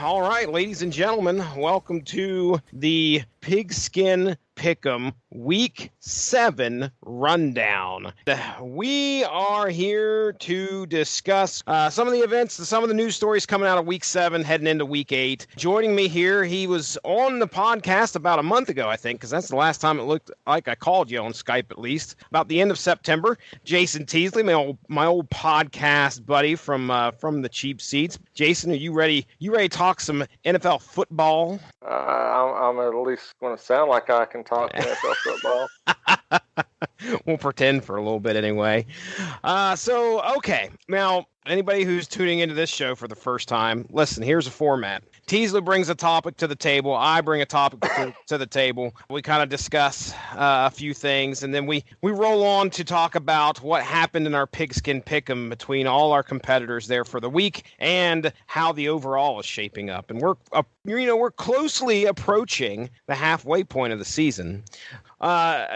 All right, ladies and gentlemen, welcome to the Pigskin Pick'em Week 7 rundown. We are here to discuss some of the events, some of the news stories coming out of Week 7, heading into Week 8. Joining me here, he was on the podcast about a month ago, I think, because that's the last time it looked like I called you on Skype, at least, about the end of September. Jayson Teasley, my old podcast buddy from the cheap seats. Jayson, are you ready? You ready to talk some NFL football? I'm at least going to sound like I can talk NFL football. We'll pretend for a little bit anyway. Okay. Now, anybody who's tuning into this show for the first time, listen, here's a format. Teasley brings a topic to the table. I bring a topic to the table. We kind of discuss a few things, and then we roll on to talk about what happened in our Pigskin Pick'em between all our competitors there for the week and how the overall is shaping up. And we're closely approaching the halfway point of the season.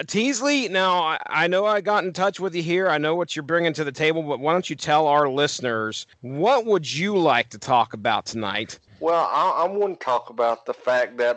Teasley, now I know I got in touch with you here. I know what you're bringing to the table, but why don't you tell our listeners, what would you like to talk about tonight? Well, I'm going to talk about the fact that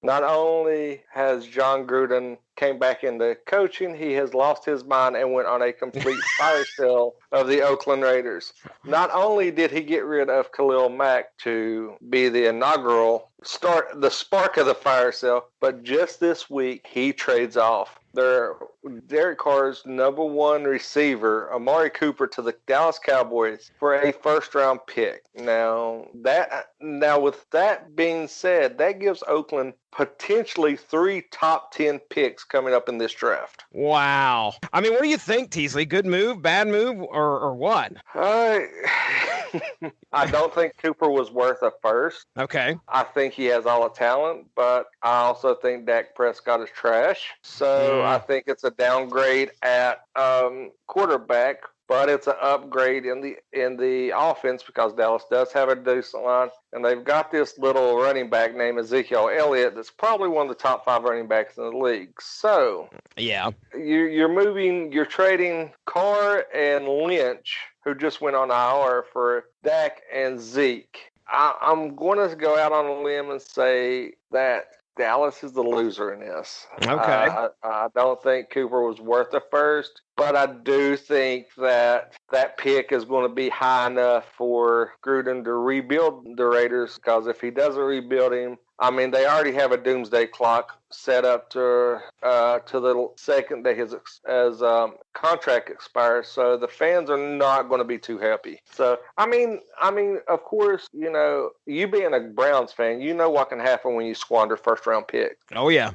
not only has John Gruden came back into coaching, he has lost his mind and went on a complete fire sale of the Oakland Raiders. Not only did he get rid of Khalil Mack to be the inaugural the spark of the fire sale, but just this week he trades off Derek Carr's number one receiver, Amari Cooper, to the Dallas Cowboys for a first-round pick. Now, with that being said, that gives Oakland potentially 3 top 10 picks coming up in this draft. Wow. I mean, what do you think, Teasley? Good move, bad move, or what? I don't think Cooper was worth a first. Okay. I think he has all the talent, but I also think Dak Prescott is trash. So I think it's a downgrade at quarterback, but it's an upgrade in the offense because Dallas does have a decent line, and they've got this little running back named Ezekiel Elliott that's probably one of the top 5 running backs in the league. So yeah, you're trading Carr and Lynch, who just went on IR, for Dak and Zeke. I'm going to go out on a limb and say that Dallas is the loser in this. Okay. I don't think Cooper was worth the first, but I do think that pick is going to be high enough for Gruden to rebuild the Raiders, because if he doesn't rebuild him, I mean, they already have a doomsday clock set up to the second that his contract expires, so the fans are not going to be too happy. So, I mean, of course, you being a Browns fan, you know what can happen when you squander first-round pick. Oh, yeah.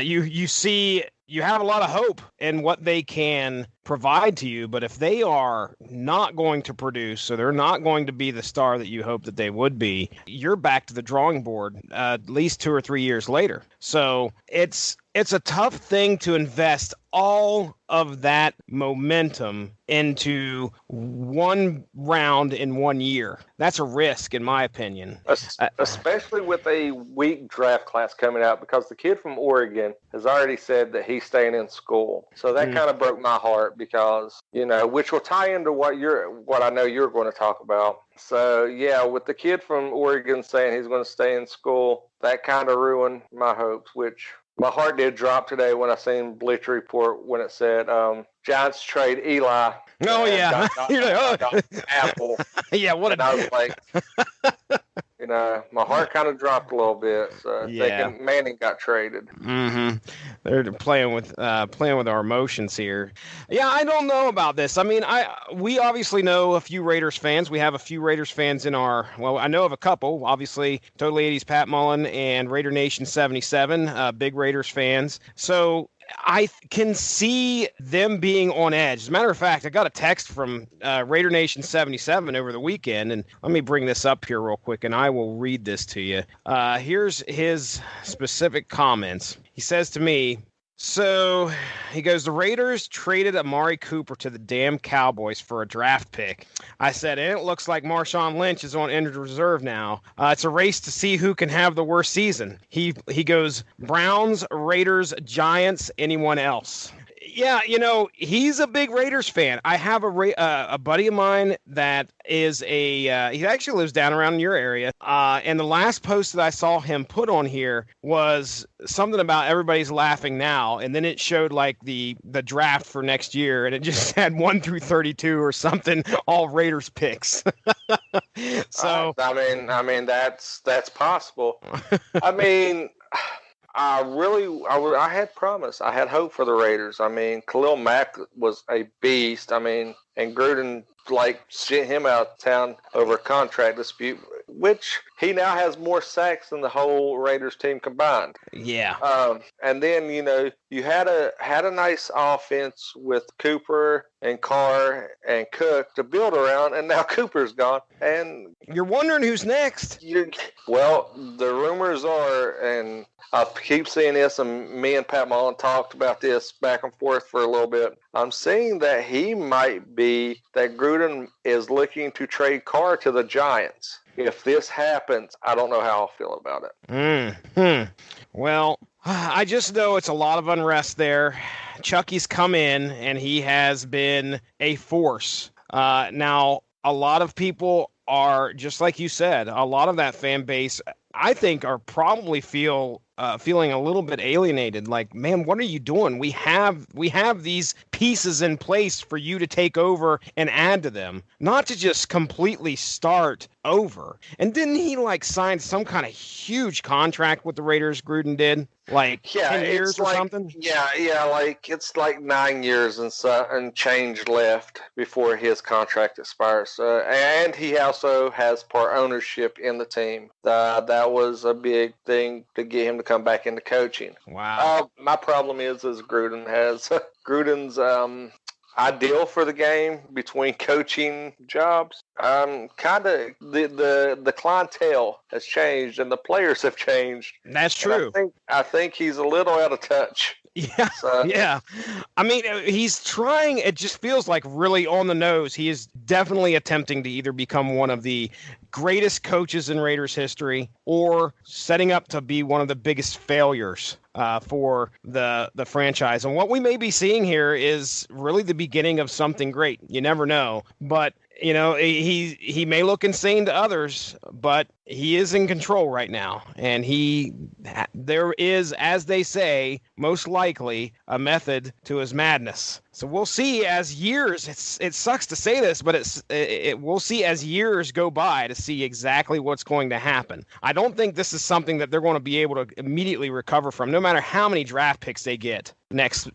You see, you have a lot of hope in what they can provide to you, but if they are not going to produce, so they're not going to be the star that you hope that they would be, you're back to the drawing board at least 2 or 3 years later. So it's a tough thing to invest all of that momentum into one round in 1 year. That's a risk, in my opinion. Especially with a weak draft class coming out, because the kid from Oregon has already said that he's staying in school. So that kind of broke my heart, because, which will tie into what I know you're going to talk about. So, yeah, with the kid from Oregon saying he's going to stay in school, that kind of ruined my hopes, which my heart did drop today when I seen Bleacher Report when it said Giants trade Eli. Oh, yeah. Apple. Yeah, what I was like, my heart kind of dropped a little bit. So thinking Manning got traded. Mm-hmm. They're playing with our emotions here. Yeah, I don't know about this. I mean, we obviously know a few Raiders fans. We have a few Raiders fans I know of a couple. Obviously, Totally 80s Pat Mullen and Raider Nation 77, big Raiders fans. So I can see them being on edge. As a matter of fact, I got a text from Raider Nation 77 over the weekend, and let me bring this up here real quick, and I will read this to you. Here's his specific comments. He says to me, so he goes, the Raiders traded Amari Cooper to the damn Cowboys for a draft pick. I said, and it looks like Marshawn Lynch is on injured reserve now. It's a race to see who can have the worst season. He goes, Browns, Raiders, Giants, anyone else. Yeah, he's a big Raiders fan. I have a buddy of mine that is he actually lives down around your area. And the last post that I saw him put on here was something about everybody's laughing now, and then it showed like the draft for next year, and it just had 1 through 32 or something, all Raiders picks. So I mean that's possible. I mean, I had promise. I had hope for the Raiders. I mean, Khalil Mack was a beast. I mean, and Gruden sent him out of town over a contract dispute, which he now has more sacks than the whole Raiders team combined. Yeah. And then you had a nice offense with Cooper and Carr and Cook to build around, and now Cooper's gone, and you're wondering who's next. Well, the rumors are, and I keep seeing this, and me and Pat Mullen talked about this back and forth for a little bit. I'm seeing that he might be that Gruden is looking to trade Carr to the Giants. If this happens, I don't know how I'll feel about it. Well, I just know it's a lot of unrest there. Chucky's come in, and he has been a force. Now, a lot of people are, just like you said, a lot of that fan base, I think, are probably feeling a little bit alienated. Like, man, what are you doing? We have these pieces in place for you to take over and add to them, not to just completely start over. And didn't he sign some kind of huge contract with the Raiders? Gruden did 10 years or something. Yeah, it's 9 years and change left before his contract expires. And he also has part ownership in the team. That was a big thing to get him to come back into coaching. Wow. My problem is Gruden's ideal for the game between coaching jobs. Kind of the clientele has changed and the players have changed. That's true. I think he's a little out of touch. Yeah, yeah. I mean, he's trying. It just feels like really on the nose. He is definitely attempting to either become one of the greatest coaches in Raiders history or setting up to be one of the biggest failures for the franchise. And what we may be seeing here is really the beginning of something great. You never know. But he may look insane to others, but he is in control right now. And there is, as they say, most likely a method to his madness. So we'll see as years, it sucks to say this, but we'll see as years go by to see exactly what's going to happen. I don't think this is something that they're going to be able to immediately recover from, no matter how many draft picks they get next.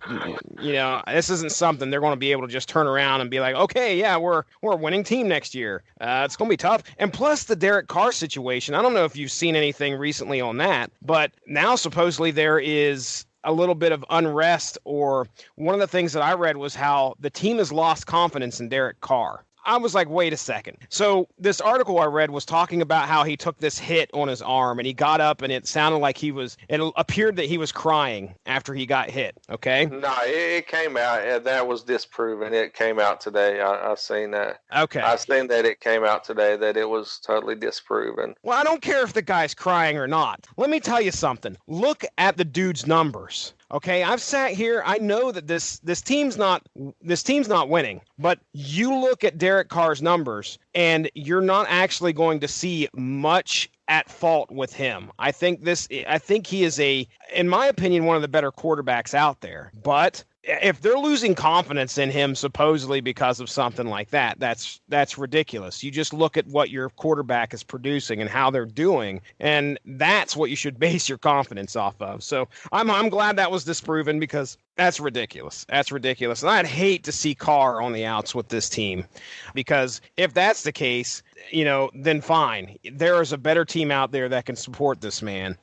This isn't something they're going to be able to just turn around and be like, okay, yeah, we're a winning team next year. It's going to be tough. And plus the Derek Carr situation, I don't know if you've seen anything recently on that, but now supposedly there is a little bit of unrest, or one of the things that I read was how the team has lost confidence in Derek Carr. I was like, wait a second. So this article I read was talking about how he took this hit on his arm and he got up and it sounded like it appeared that he was crying after he got hit. Okay. No, it came out. That was disproven. It came out today. I've seen that. Okay. I've seen that it came out today that it was totally disproven. Well, I don't care if the guy's crying or not. Let me tell you something. Look at the dude's numbers. Okay, I've sat here. I know that this team's not winning, but you look at Derek Carr's numbers, and you're not actually going to see much at fault with him. I think he is in my opinion, one of the better quarterbacks out there. But if they're losing confidence in him supposedly because of something like that, that's ridiculous. You just look at what your quarterback is producing and how they're doing, and that's what you should base your confidence off of. So I'm glad that was disproven, because that's ridiculous. That's ridiculous. And I'd hate to see Carr on the outs with this team, because if that's the case, then fine. There is a better team out there that can support this man.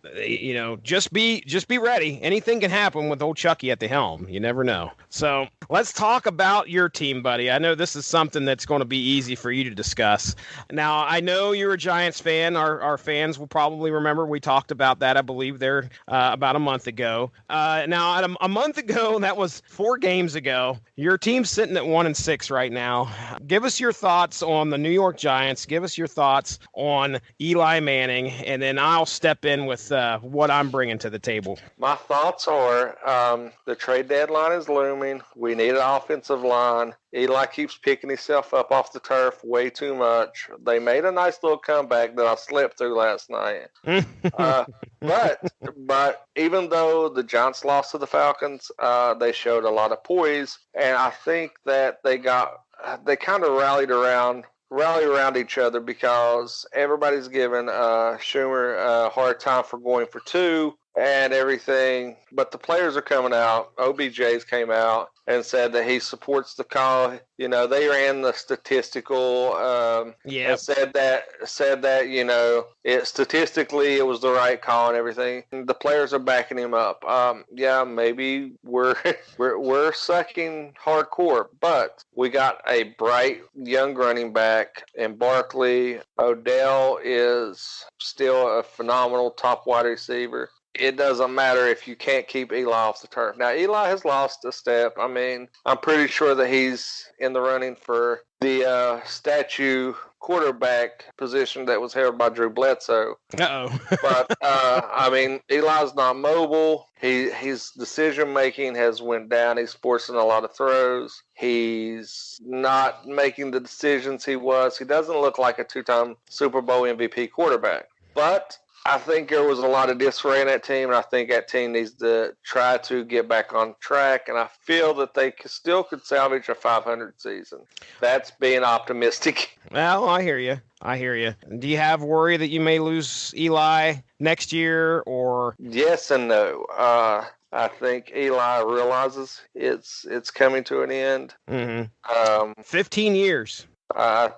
Just be ready. Anything can happen with old Chucky at the helm. You never know. So let's talk about your team, buddy. I know this is something that's going to be easy for you to discuss. Now, I know you're a Giants fan. Our fans will probably remember we talked about that, I believe, there about a month ago. Now, a month ago, know that was 4 games ago. Your team's sitting at 1-6 right now. Give us your thoughts on the New York Giants. Give us your thoughts on Eli Manning, and then I'll step in with what I'm bringing to the table. My thoughts are the trade deadline is looming. We need an offensive line. Eli keeps picking himself up off the turf way too much. They made a nice little comeback that I slept through last night. But even though the Giants lost to the Falcons, they showed a lot of poise, and I think that they kind of rally around each other because everybody's giving Schumer a hard time for going for 2 and everything, but the players are coming out. OBJ's came out and said that he supports the call. You know, they ran the statistical and said that statistically it was the right call and everything. And the players are backing him up. Maybe we're sucking hardcore, but we got a bright young running back in Barkley. Odell is still a phenomenal top wide receiver. It doesn't matter if you can't keep Eli off the turf. Now, Eli has lost a step. I mean, I'm pretty sure that he's in the running for the statue quarterback position that was held by Drew Bledsoe. But, Eli's not mobile. His decision-making has went down. He's forcing a lot of throws. He's not making the decisions he was. He doesn't look like a 2-time Super Bowl MVP quarterback. But I think there was a lot of disarray in that team, and I think that team needs to try to get back on track, and I feel that they still could salvage a 500 season. That's being optimistic. Well, I hear you. Do you have worry that you may lose Eli next year, or? Yes and no. I think Eli realizes it's coming to an end. Mm-hmm. 15 years. I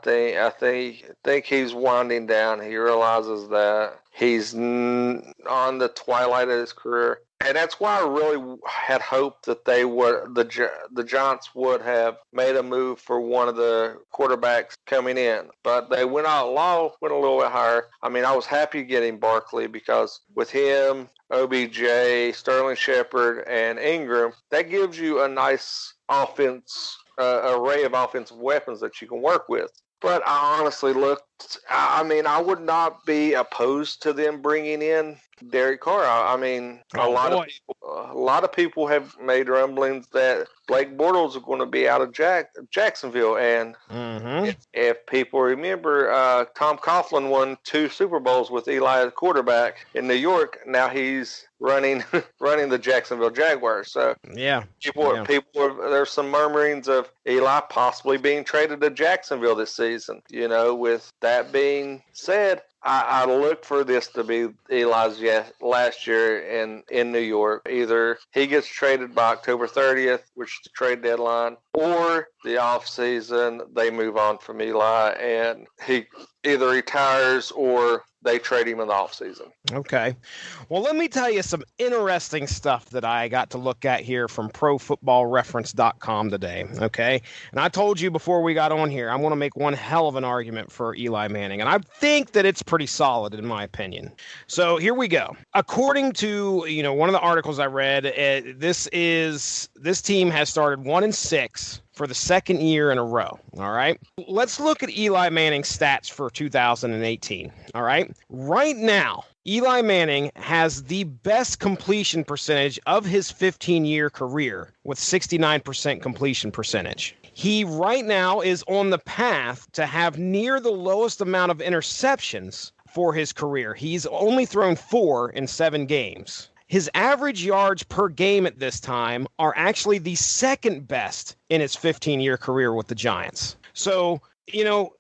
think he's winding down. He realizes that he's on the twilight of his career, and that's why I really had hoped that the Giants would have made a move for one of the quarterbacks coming in, but they went a little bit higher. I mean, I was happy getting Barkley because with him, OBJ, Sterling Shepard, and Ingram, that gives you a nice offense. Array of offensive weapons that you can work with. But I honestly I would not be opposed to them bringing in Derek Carr. A lot of people have made rumblings that Blake Bortles is going to be out of Jacksonville. And if people remember, Tom Coughlin won 2 Super Bowls with Eli as quarterback in New York. Now he's running the Jacksonville Jaguars. So there's some murmurings of Eli possibly being traded to Jacksonville this season. You know, with that being said, I look for this to be Eli's last year in New York. Either he gets traded by October 30th, which is the trade deadline, or the offseason they move on from Eli and he either retires or they trade him in the offseason. Okay. Well, let me tell you some interesting stuff that I got to look at here from ProFootballReference.com today, okay? And I told you before we got on here, I'm going to make one hell of an argument for Eli Manning, and I think that it's pretty solid in my opinion. So here we go. According to, one of the articles I read, this team has started 1-6 for the second year in a row, all right? Let's look at Eli Manning's stats for 2018, all right? Right now, Eli Manning has the best completion percentage of his 15-year career with 69% completion percentage. He right now is on the path to have near the lowest amount of interceptions for his career. He's only thrown 4 in 7 games. His average yards per game at this time are actually the second best in his 15-year career with the Giants. So,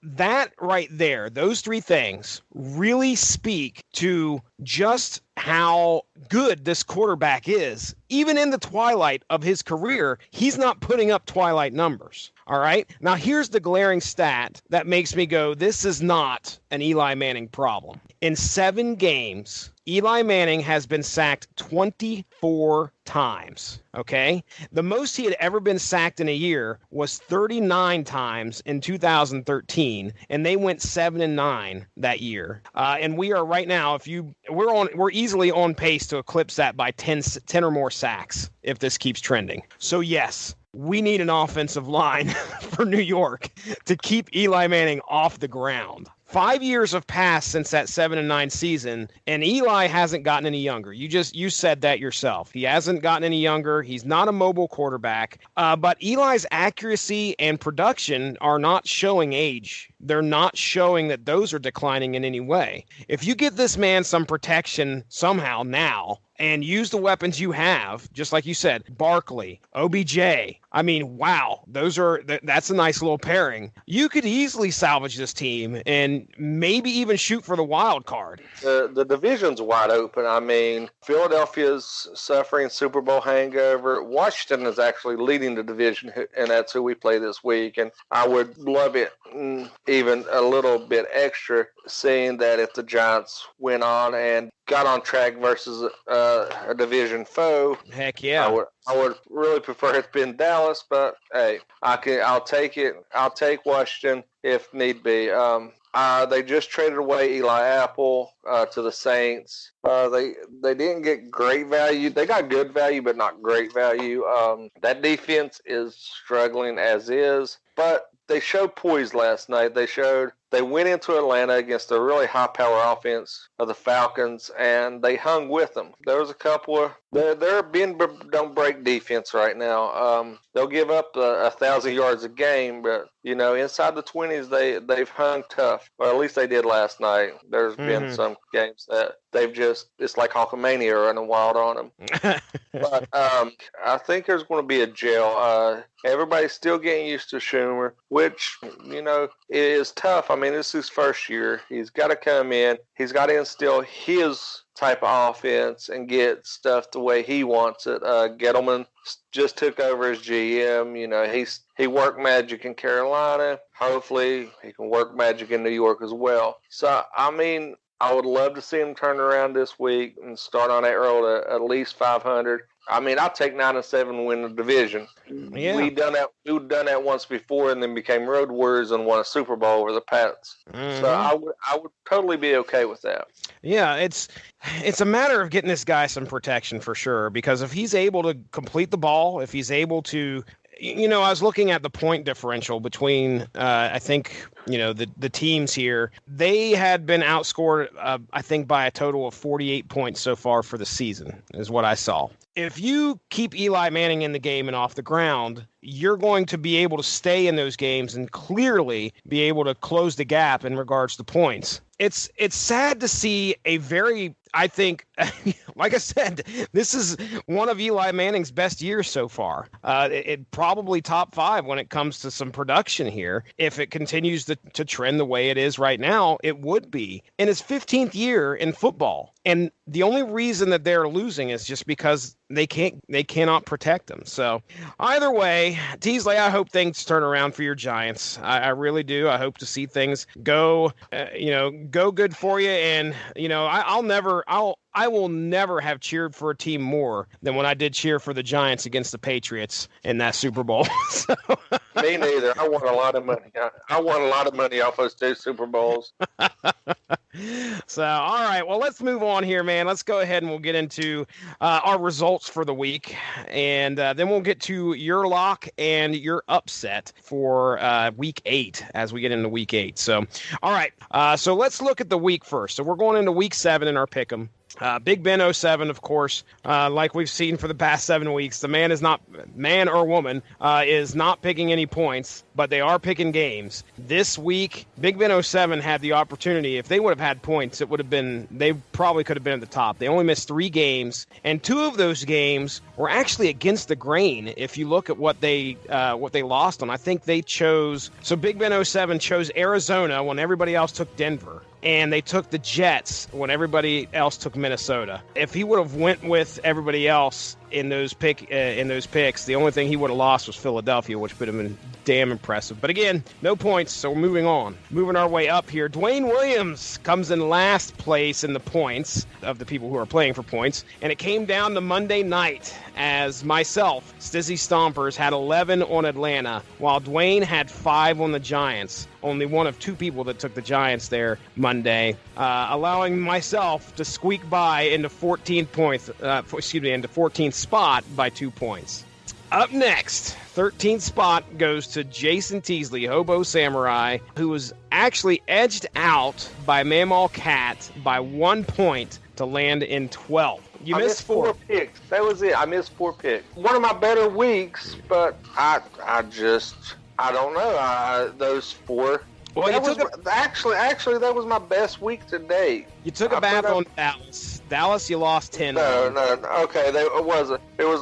that right there, those 3 things really speak to just how good this quarterback is. Even in the twilight of his career, he's not putting up twilight numbers. All right. Now, here's the glaring stat that makes me go, this is not an Eli Manning problem. In 7 games, Eli Manning has been sacked 24 times, okay? The most he had ever been sacked in a year was 39 times in 2013, and they went 7-9 that year. And we are right now, we're easily on pace to eclipse that by 10 or more sacks if this keeps trending. So yes, we need an offensive line for New York to keep Eli Manning off the ground. 5 years have passed since that 7-9 season, and Eli hasn't gotten any younger. You said that yourself. He hasn't gotten any younger. He's not a mobile quarterback. But Eli's accuracy and production are not showing age. They're not showing that those are declining in any way. If you give this man some protection somehow now, and use the weapons you have, just like you said, Barkley, OBJ. I mean, wow, that's a nice little pairing. You could easily salvage this team and maybe even shoot for the wild card. The division's wide open. I mean, Philadelphia's suffering Super Bowl hangover. Washington is actually leading the division, and that's who we play this week. And I would love it even a little bit extra, seeing that if the Giants went on and got on track versus a division foe. Heck yeah. I would really prefer it been Dallas, but hey, I'll take it. I'll take Washington if need be. They just traded away Eli Apple to the Saints. They didn't get great value. They got good value, but not great value. That defense is struggling as is, but they showed poise last night. They went into Atlanta against a really high-power offense of the Falcons, and they hung with them. There was a couple of they're being don't break defense right now. They'll give up 1,000 yards a game, but inside the 20s they've hung tough, or at least they did last night. There's been some games that it's like Hulkamania running wild on them. But I think there's going to be a jail. Everybody's still getting used to Schumer, which is tough. I mean, this is his first year. He's got to come in. He's got to instill his type of offense and get stuff the way he wants it. Gettleman just took over as GM. He worked magic in Carolina. Hopefully he can work magic in New York as well. So, I mean, I would love to see him turn around this week and start on that road at least 500. I mean, I'll take 9-7 and win the division. Yeah. We've done that once before and then became road warriors and won a Super Bowl over the Pats. Mm-hmm. So I would totally be okay with that. Yeah, it's a matter of getting this guy some protection for sure, because if he's able to complete the ball, if he's able to, I was looking at the point differential between, I think, the teams here. They had been outscored, I think, by a total of 48 points so far for the season, is what I saw. If you keep Eli Manning in the game and off the ground, you're going to be able to stay in those games and clearly be able to close the gap in regards to points. It's sad to see I think, like I said, this is one of Eli Manning's best years so far. It probably top 5 when it comes to some production here. If it continues to trend the way it is right now, it would be in his 15th year in football. And the only reason that they're losing is just because they cannot protect him. So either way, Teasley, I hope things turn around for your Giants. I really do. I hope to see things go good for you. And I will never have cheered for a team more than when I did cheer for the Giants against the Patriots in that Super Bowl. So. Me neither. I won a lot of money. I won a lot of money off those 2 Super Bowls. So, all right. Well, let's move on here, man. Let's go ahead and we'll get into our results for the week. And then we'll get to your lock and your upset for week 8 as we get into week 8. So, all right. So let's look at the week first. So we're going into week 7 in our pick'em. Big Ben 07, of course, like we've seen for the past 7 weeks, the man or woman is not picking any points, but they are picking games. This week, Big Ben 07 had the opportunity. If they would have had points, they probably could have been at the top. They only missed 3 games, and 2 of those games were actually against the grain. If you look at what they lost on, I think they chose. So Big Ben 07 chose Arizona when everybody else took Denver. And they took the Jets when everybody else took Minnesota. If he would have went with everybody else in those picks. The only thing he would have lost was Philadelphia, which would have been damn impressive. But again, no points, so we're moving on. Moving our way up here. Dwayne Williams comes in last place in the points of the people who are playing for points, and it came down to Monday night as myself, Stizzy Stompers, had 11 on Atlanta, while Dwayne had 5 on the Giants. Only one of 2 people that took the Giants there Monday, allowing myself to squeak by into 14th spot by 2 points. Up next, 13th spot goes to Jayson Teasley, Hobo Samurai, who was actually edged out by Mamal Cat by 1 point to land in 12th. You missed 4 picks. That was it. I missed 4 picks. One of my better weeks, but I don't know. Those 4. Well, actually, that was my best week to date. You took a bath on Dallas. Dallas, you lost 10. No. Okay, it was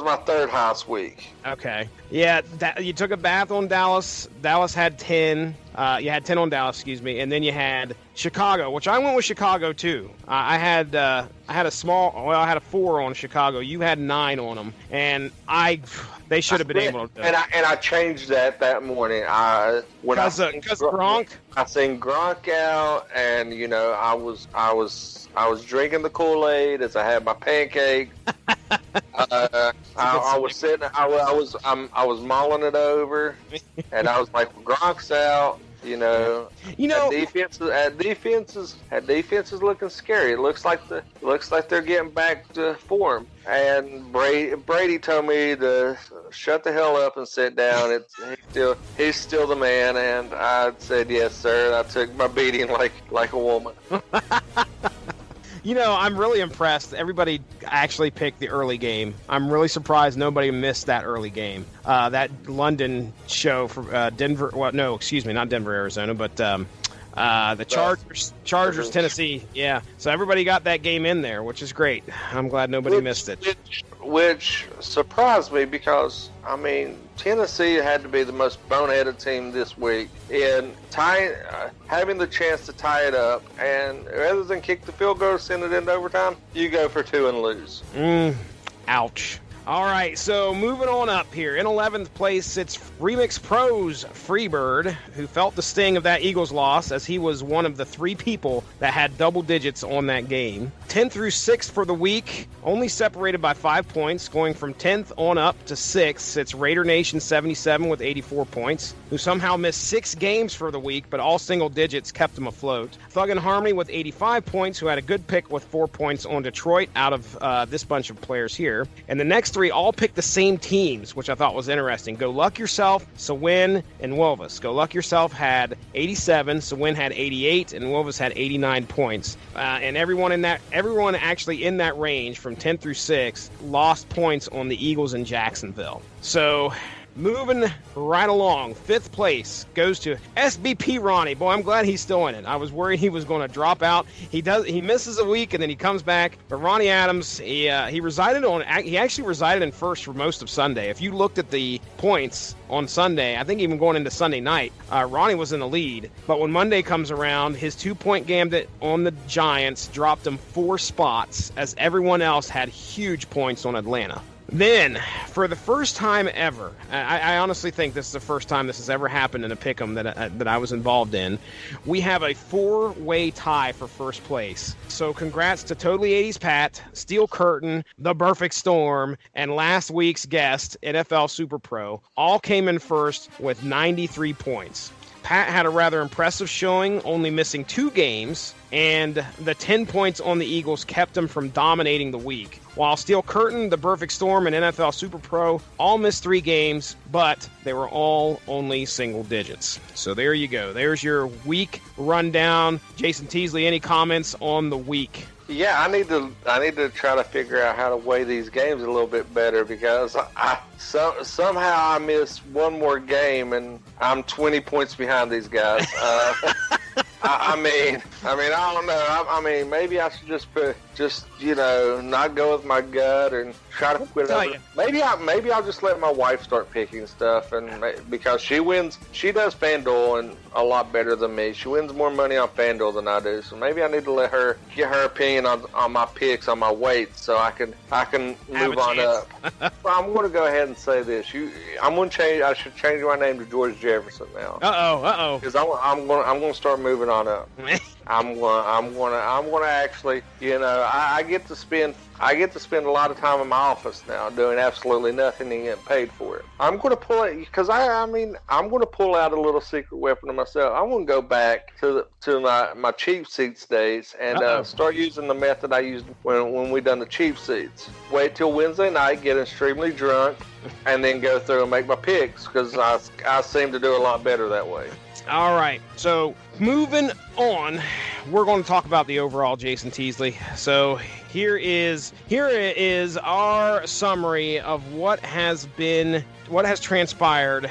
my third highest week. Okay. Yeah, you took a bath on Dallas. Dallas had 10. You had 10 on Dallas, excuse me, and then you had Chicago, which I went with Chicago too. I had a 4 on Chicago. You had 9 on them, and they should have been able to. And I changed that morning. Because Gronk. I seen Gronk out, and I was drinking the Kool-Aid as I had my pancake. I was sitting. I was mulling it over, and I was like, Gronk's out. Defenses looking scary. It looks like they're getting back to form. And Brady told me to shut the hell up and sit down. He's still the man, and I said yes, sir. And I took my beating like a woman. I'm really impressed. Everybody actually picked the early game. I'm really surprised nobody missed that early game. That London show for Denver. Well, no, excuse me, not Denver, Arizona, but the Chargers, Tennessee. Yeah. So everybody got that game in there, which is great. I'm glad nobody missed it. Which surprised me because, Tennessee had to be the most boneheaded team this week in having the chance to tie it up, and rather than kick the field goal, send it into overtime, you go for 2 and lose. Ouch. All right, so moving on up here. In 11th place sits Remix Pros Freebird, who felt the sting of that Eagles loss as he was one of the 3 people that had double digits on that game. 10th through 6th for the week, only separated by 5 points. Going from 10th on up to 6th sits Raider Nation 77 with 84 points, who somehow missed 6 games for the week, but all single digits kept them afloat. Thug and Harmony with 85 points, who had a good pick with 4 points on Detroit out of this bunch of players here. And the next 3 all picked the same teams, which I thought was interesting. Go Luck Yourself, Sawin, and Wilvis. Go Luck Yourself had 87, Sawin had 88, and Wilvis had 89 points. And everyone actually in that range from 10 through 6 lost points on the Eagles in Jacksonville. So moving right along, 5th place goes to SBP Ronnie. Boy, I'm glad he's still in it. I was worried he was going to drop out. He misses a week and then he comes back. But Ronnie Adams, he actually resided in first for most of Sunday. If you looked at the points on Sunday, I think even going into Sunday night, Ronnie was in the lead. But when Monday comes around, his 2-point gambit on the Giants dropped him 4 spots as everyone else had huge points on Atlanta. Then, for the first time ever, I honestly think this is the first time this has ever happened in a pick'em that I was involved in, we have a 4-way tie for first place. So congrats to Totally 80s Pat, Steel Curtain, The Perfect Storm, and last week's guest, NFL Super Pro, all came in first with 93 points. Pat had a rather impressive showing, only missing 2 games, and the 10 points on the Eagles kept him from dominating the week. While Steel Curtain, The Perfect Storm, and NFL Super Pro all missed 3 games, but they were all only single digits. So there you go. There's your week rundown. Jayson Teasley, any comments on the week? Yeah, I need to try to figure out how to weigh these games a little bit better because somehow I missed one more game and I'm 20 points behind these guys. I mean, I don't know. I mean, maybe I should just not go with my gut and try to quit. Maybe I'll just let my wife start picking stuff, and because she does FanDuel and a lot better than me. She wins more money on FanDuel than I do. So maybe I need to let her get her opinion on my picks, on my weights, so I can move on up. Well, I'm going to go ahead and say this. I should change my name to George Jefferson now. Because I'm going to start moving on up. I'm going to actually, I get to spend a lot of time in my office now doing absolutely nothing and getting paid for it. I'm going to pull it because I'm going to pull out a little secret weapon of myself. I'm going to go back to my cheap seats days and start using the method I used when we done the cheap seats. Wait till Wednesday night, get extremely drunk, and then go through and make my picks because I seem to do a lot better that way. All right, so moving on, we're going to talk about the overall Jayson Teasley. So here is our summary of what has transpired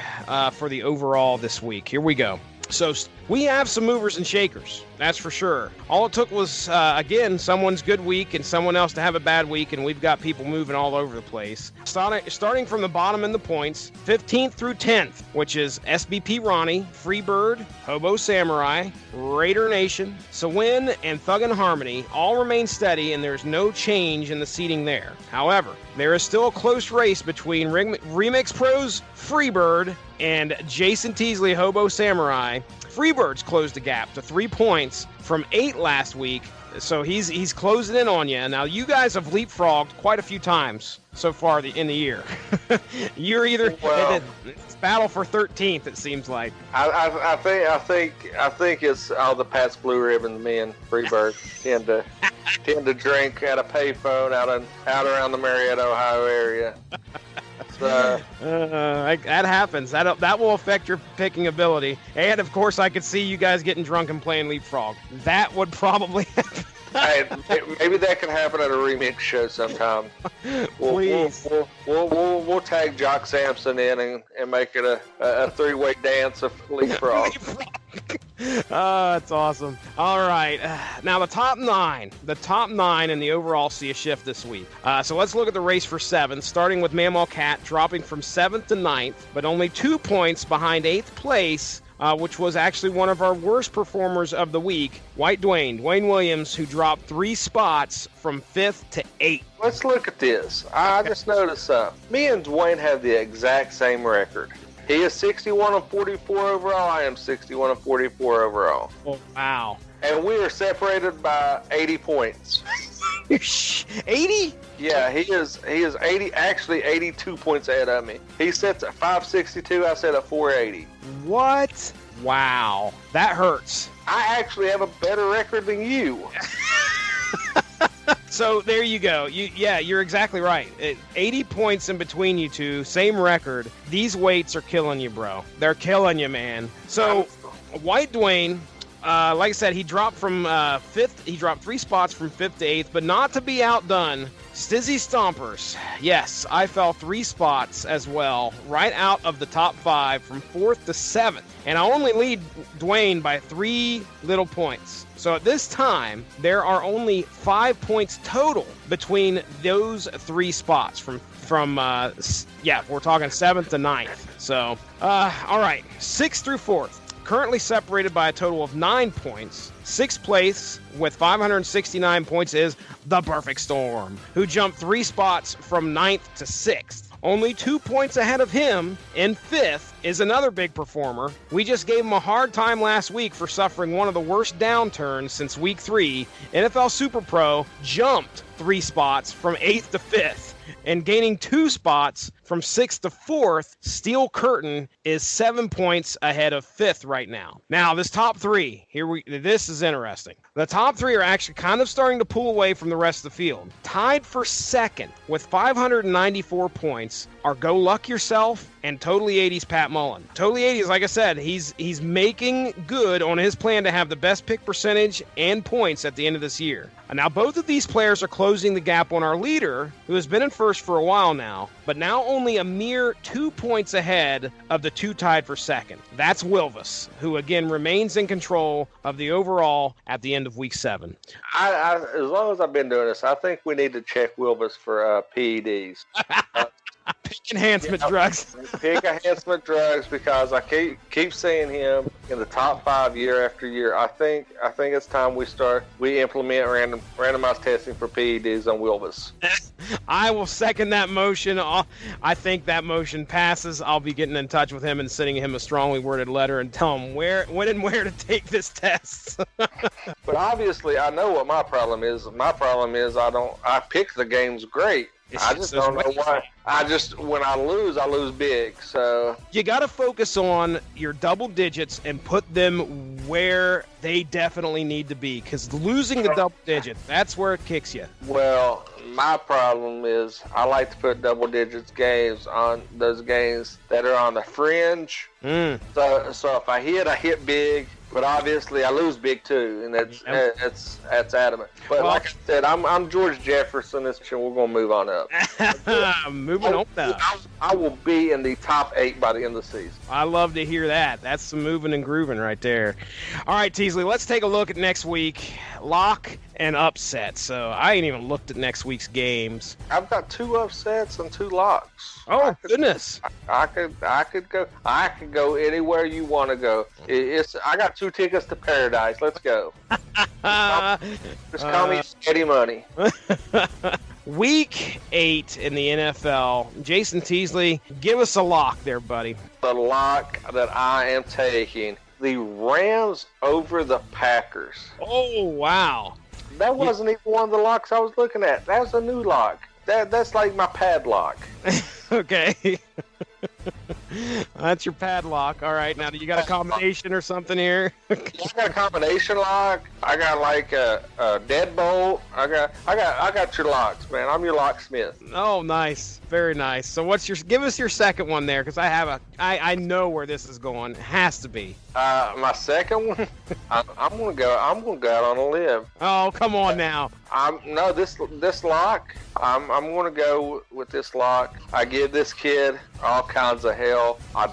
for the overall this week. Here we go. So we have some movers and shakers, that's for sure. All it took was, again, someone's good week and someone else to have a bad week, and we've got people moving all over the place. Starting from the bottom in the points, 15th through 10th, which is SBP Ronnie, Freebird, Hobo Samurai, Raider Nation, Sawin, and Thug and Harmony all remain steady, and there's no change in the seating there. However, there is still a close race between Remix Pros, Freebird, and Jayson Teasley, Hobo Samurai. Freebird's closed the gap to 3 points from 8 last week, so he's closing in on you. Now, you guys have leapfrogged quite a few times so far in the year. You're either it's battle for 13th. It seems like. I think it's all the Pat's Blue Ribbon men. Freebird tend to drink at a payphone out around the Marietta, Ohio area. That happens. That will affect your picking ability. And, of course, I could see you guys getting drunk and playing Leapfrog. That would probably happen. Hey, maybe that can happen at a remix show sometime. Please. We'll tag Jock Sampson in and make it a three-way dance of Leapfrog. That's awesome. All right. Now, the top nine in the overall see a shift this week. So let's look at the race for 7th, starting with Mammal Cat dropping from 7th to 9th, but only 2 points behind 8th place, which was actually one of our worst performers of the week, Dwayne Williams, who dropped 3 spots from 5th to 8th. Let's look at this. I just noticed something. Me and Dwayne have the exact same record. He is 61-44 overall. I am 61-44 overall. Oh, wow. And we are separated by 80 points. 80? Yeah, he is 80, actually 82 points ahead of me. He sets at 562, I set at 480. What? Wow. That hurts. I actually have a better record than you. So there you go. You're exactly right. 80 points in between you two, same record. These weights are killing you, bro. They're killing you, man. So White Dwayne, like I said, he dropped from 5th. He dropped 3 spots from 5th to 8th, but not to be outdone. Stizzy Stompers. Yes, I fell 3 spots as well, right out of the top 5 from 4th to 7th. And I only lead Dwayne by 3 little points. So at this time, there are only 5 points total between those 3 spots we're talking 7th to 9th. So, all right, 6th through 4th. Currently separated by a total of 9 points. 6th place with 569 points is The Perfect Storm, who jumped 3 spots from 9th to 6th. Only 2 points ahead of him in 5th is another big performer. We just gave him a hard time last week for suffering one of the worst downturns since week 3. NFL Super Pro jumped 3 spots from 8th to 5th. And gaining 2 spots from 6th to 4th, Steel Curtain is 7 points ahead of 5th right now. Now, this top 3, this is interesting. The top 3 are actually kind of starting to pull away from the rest of the field. Tied for 2nd with 594 points are Go Luck Yourself and Totally 80's Pat Mullen. Totally 80's, like I said, he's making good on his plan to have the best pick percentage and points at the end of this year. Now, both of these players are closing the gap on our leader, who has been in first for a while now, but now only a mere 2 points ahead of the two tied for second. That's Wilvis, who again remains in control of the overall at the end of week 7. As long as I've been doing this, I think we need to check Wilvis for PEDs. Pick enhancement drugs. Pick enhancement drugs, because I keep seeing him in the top 5 year after year. I think it's time we implement randomized testing for PEDs on Wilvis. I will second that motion. I think that motion passes. I'll be getting in touch with him and sending him a strongly worded letter and tell him when and where to take this test. But obviously, I know what my problem is. My problem is I pick the games great. I just don't know why. When I lose big. So you got to focus on your double digits and put them where they definitely need to be, because losing the double digits, that's where it kicks you. Well, my problem is I like to put double digits games on those games that are on the fringe. So if I hit big. But obviously, I lose big too, and that's adamant. But like I said, I'm George Jefferson. We're gonna move on up. Moving on up. I will be in the top 8 by the end of the season. I love to hear that. That's some moving and grooving right there. All right, Teasley, let's take a look at next week. Lock and upset. So I ain't even looked at next week's games. I've got 2 upsets and 2 locks. Oh, goodness! I could go anywhere you want to go. I got 2 tickets to paradise. Let's go. Just call me Steady Money. Week 8 in the NFL. Jayson Teasley, give us a lock there, buddy. The lock that I am taking: the Rams over the Packers. Oh, wow! That wasn't even one of the locks I was looking at. That was a new lock. That's like my padlock. Okay. That's your padlock. All right. Now, do you got a combination or something here? I got a combination lock. I got like a deadbolt. I got your locks, man. I'm your locksmith. Oh, nice. Very nice. So give us your second one there, because I know where this is going. It has to be. My second one, I'm gonna go out on a limb. Oh, come on now. This lock. I'm gonna go with this lock. I give this kid all kinds of hell. I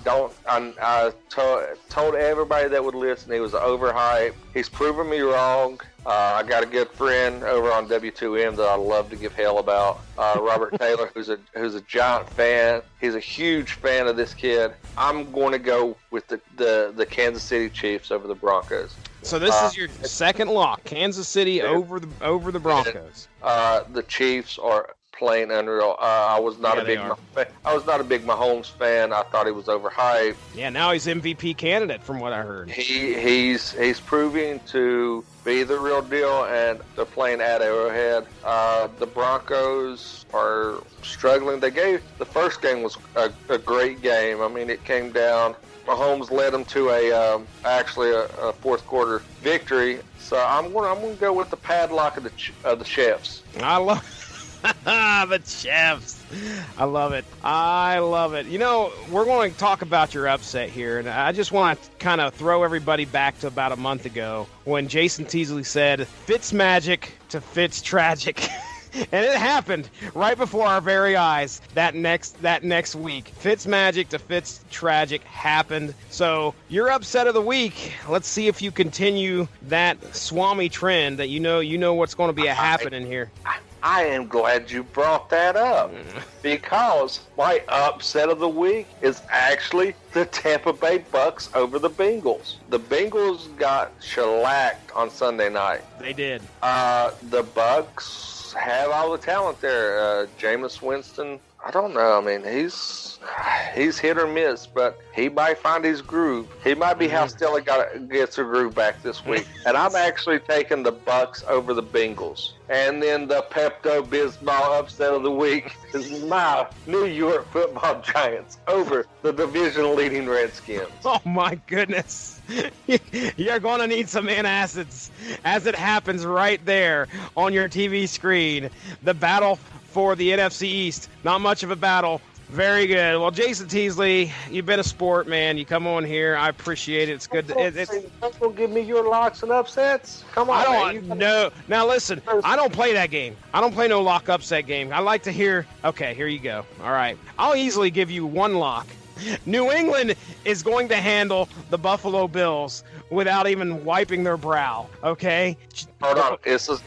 told everybody that would listen he was overhyped. He's proven me wrong. I got a good friend over on W2M that I love to give hell about, Robert Taylor, who's a giant fan. He's a huge fan of this kid. I'm going to go with the Kansas City Chiefs over the Broncos. So this is your second lock, Kansas City over the Broncos. The Chiefs are playing unreal. I was not a big Mahomes fan. I thought he was overhyped. Yeah, now he's MVP candidate from what I heard. He's proving to be the real deal, and they're playing at Arrowhead. The Broncos are struggling. The first game was a great game. I mean, it came down. Mahomes led them to a fourth quarter victory. So I'm going to go with the padlock of the Chiefs. I love the Chiefs. I love it. You know, we're going to talk about your upset here, and I just want to kind of throw everybody back to about a month ago when Jayson Teasley said, "Fitz magic to Fitz tragic." And it happened right before our very eyes that next week. Fitz magic to Fitz tragic happened. So your upset of the week, let's see if you continue that Swami trend that you know what's going to be happening here. I am glad you brought that up, because my upset of the week is actually the Tampa Bay Bucks over the Bengals. The Bengals got shellacked on Sunday night. They did. The Bucks have all the talent there. Jameis Winston, I don't know. I mean, he's hit or miss, but he might find his groove. He might be how Stella gets her groove back this week. And I'm actually taking the Bucks over the Bengals. And then the Pepto-Bismol upset of the week is my New York Football Giants over the division-leading Redskins. Oh, my goodness. You're going to need some antacids as it happens right there on your TV screen. The battle for the NFC East. Not much of a battle Very good. Well, Jayson Teasley, you've been a sport, man. You come on here. I appreciate it. It's good. It's don't give me your locks and upsets. Come on, I don't know. Now, listen, I don't play that game. I don't play no lock upset game. I like to hear, okay, here you go. All right. I'll easily give you one lock. New England is going to handle the Buffalo Bills without even wiping their brow, okay? Hold on. This is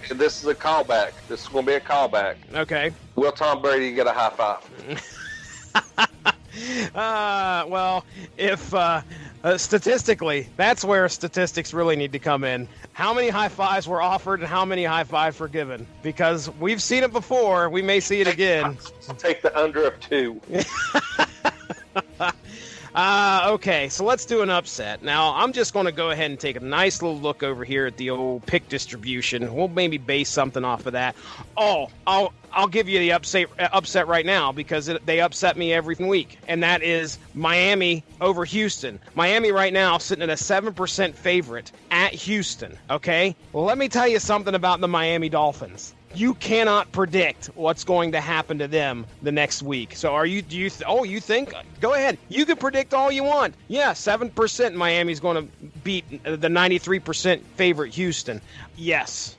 a callback. This is going to be a callback. Okay. Will Tom Brady get a high five? Well, if statistically, that's where statistics really need to come in. How many high fives were offered and how many high fives were given? Because we've seen it before. We may see it again. Take the under of 2. Okay, so let's do an upset. Now, I'm just going to go ahead and take a nice little look over here at the old pick distribution. We'll maybe base something off of that. Oh, I'll give you the upset right now because they upset me every week, and that is Miami over Houston. Miami right now sitting at a 7% favorite at Houston, okay? Well, let me tell you something about the Miami Dolphins. You cannot predict what's going to happen to them the next week. So you think? Go ahead. You can predict all you want. Yeah, 7% Miami's going to beat the 93% favorite Houston. Yes.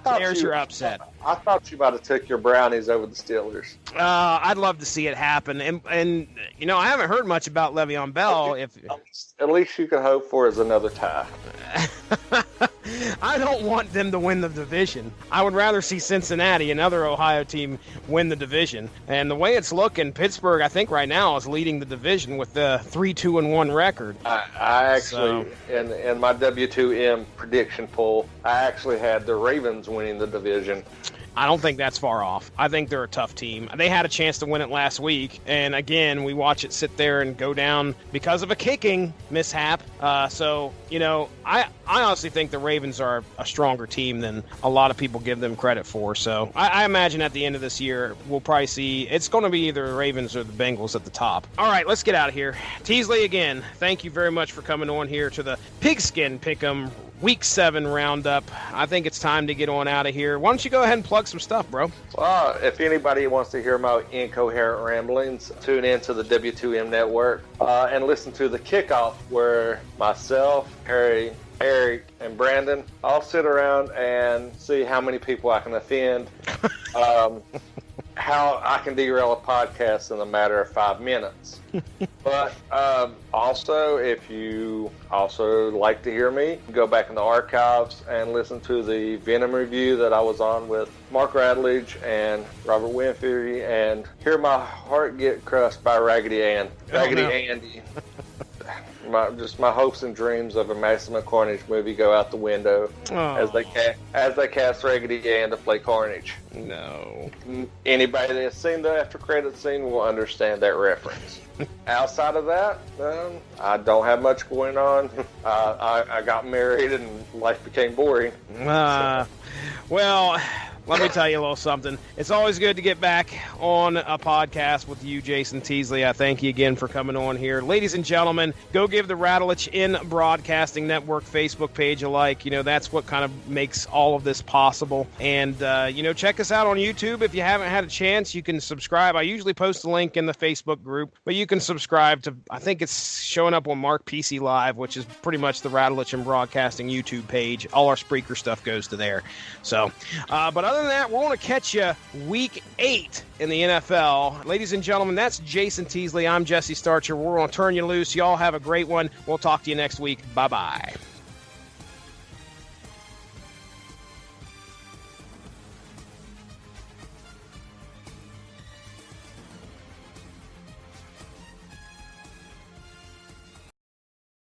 There's your upset. I thought you might have took your Brownies over the Steelers. I'd love to see it happen. And you know, I haven't heard much about Le'Veon Bell. At least you can hope for is another tie. I don't want them to win the division. I would rather see Cincinnati, another Ohio team, win the division. And the way it's looking, Pittsburgh, I think right now, is leading the division with the 3-2-1 record. I actually, in my W2M prediction poll, I actually had the Ravens winning the division. I don't think that's far off. I think they're a tough team. They had a chance to win it last week, and again, we watch it sit there and go down because of a kicking mishap. So, you know, I honestly think the Ravens are a stronger team than a lot of people give them credit for. So I imagine at the end of this year, we'll probably see it's going to be either the Ravens or the Bengals at the top. All right, let's get out of here. Teasley, again, thank you very much for coming on here to the Pigskin Pick'em Week 7 roundup. I think it's time to get on out of here. Why don't you go ahead and plug some stuff, bro? Well, if anybody wants to hear my incoherent ramblings, tune into the W2M network and listen to the kickoff where myself, Harry, Eric, and Brandon all sit around and see how many people I can offend, how I can derail a podcast in a matter of 5 minutes. But also, if you also like to hear me, go back in the archives and listen to the Venom review that I was on with Mark Radledge and Robert Winfrey, and hear my heart get crushed by Raggedy Ann. Andy. My hopes and dreams of a Maximum Carnage movie go out the window as they cast Raggedy Ann to play Carnage. No. Anybody that's seen the after credit scene will understand that reference. Outside of that, I don't have much going on. I got married and life became boring. Well, let me tell you a little something. It's always good to get back on a podcast with you, Jayson Teasley. I thank you again for coming on here. Ladies and gentlemen, go give the Rattlich in Broadcasting Network Facebook page a like. You know, that's what kind of makes all of this possible. And, you know, check us out on YouTube. If you haven't had a chance, you can subscribe. I usually post a link in the Facebook group, but you can subscribe to, I think it's showing up on Mark PC Live, which is pretty much the Rattlich in Broadcasting YouTube page. All our Spreaker stuff goes to there. So, but other than that, we're going to catch you Week 8 in the NFL. Ladies and gentlemen, that's Jayson Teasley. I'm Jesse Starcher. We're going to turn you loose. Y'all have a great one. We'll talk to you next week. Bye-bye.